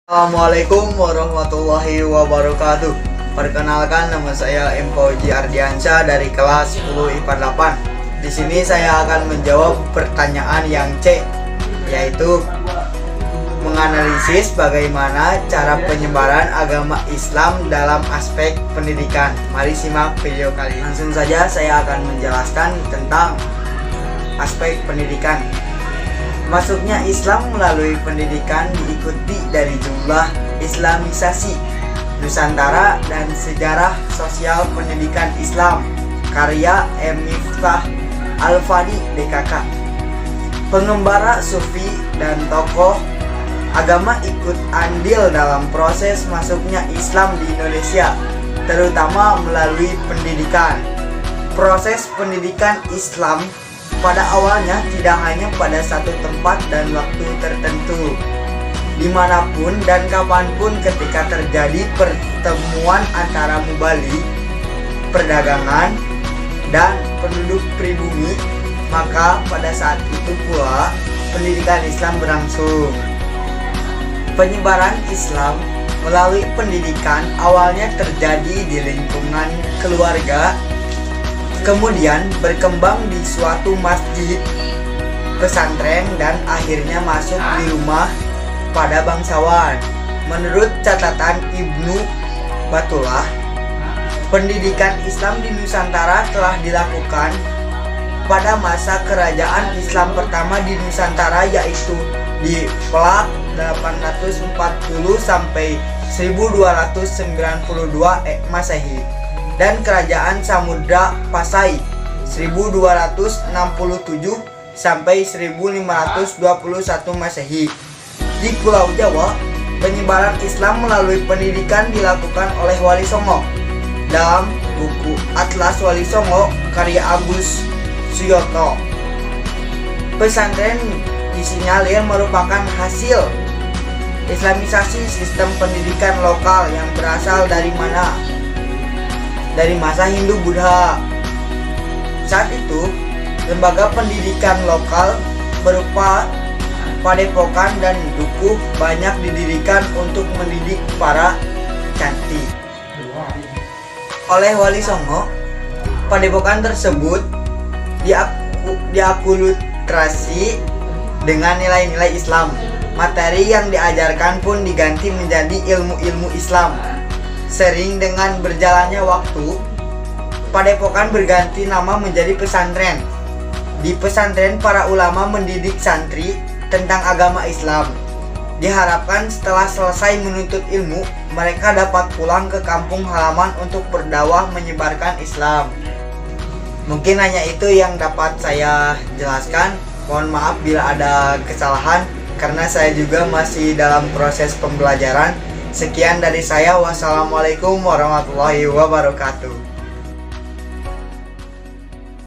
Assalamualaikum warahmatullahi wabarakatuh. Perkenalkan, nama saya Empauji Ardiansyah dari kelas 10 IPA 8. Di sini saya akan menjawab pertanyaan yang C, yaitu menganalisis bagaimana cara penyebaran agama Islam dalam aspek pendidikan. Mari simak video kali ini. Langsung saja saya akan menjelaskan tentang aspek pendidikan. Masuknya Islam melalui pendidikan diikuti dari jumlah Islamisasi Nusantara dan sejarah sosial pendidikan Islam, karya M. Miftah Al-Fadi DKK. Pengembara sufi dan tokoh agama ikut andil dalam proses masuknya Islam di Indonesia, terutama melalui pendidikan. Proses pendidikan Islam pada awalnya tidak hanya pada satu tempat dan waktu tertentu. Dimanapun dan kapanpun ketika terjadi pertemuan antara mubalik, perdagangan, dan penduduk pribumi, maka pada saat itu pula pendidikan Islam berlangsung. Penyebaran Islam melalui pendidikan awalnya terjadi di lingkungan keluarga, kemudian berkembang di suatu masjid, pesantren, dan akhirnya masuk di rumah pada bangsawan. Menurut catatan Ibnu Battulah, pendidikan Islam di Nusantara telah dilakukan pada masa kerajaan Islam pertama di Nusantara, yaitu di Plak 840 sampai 1292 Masehi, dan kerajaan Samudra Pasai 1267 sampai 1521 Masehi. Di Pulau Jawa, penyebaran Islam melalui pendidikan dilakukan oleh Wali Songo. Dalam buku Atlas Wali Songo karya Agus Suyoto, pesantren disinyalir merupakan hasil Islamisasi sistem pendidikan lokal yang berasal dari masa Hindu-Buddha. Saat itu, lembaga pendidikan lokal berupa padepokan dan dukuh banyak didirikan untuk mendidik para cantri. Oleh Wali Songo, padepokan tersebut diakulturasi dengan nilai-nilai Islam. Materi yang diajarkan pun diganti menjadi ilmu-ilmu Islam. Sering dengan berjalannya waktu, padepokan berganti nama menjadi pesantren. Di pesantren, para ulama mendidik santri tentang agama Islam. Diharapkan setelah selesai menuntut ilmu, mereka dapat pulang ke kampung halaman untuk berdakwah menyebarkan Islam. Mungkin hanya itu yang dapat saya jelaskan. Mohon maaf bila ada kesalahan, karena saya juga masih dalam proses pembelajaran. Sekian dari saya. Wassalamualaikum warahmatullahi wabarakatuh.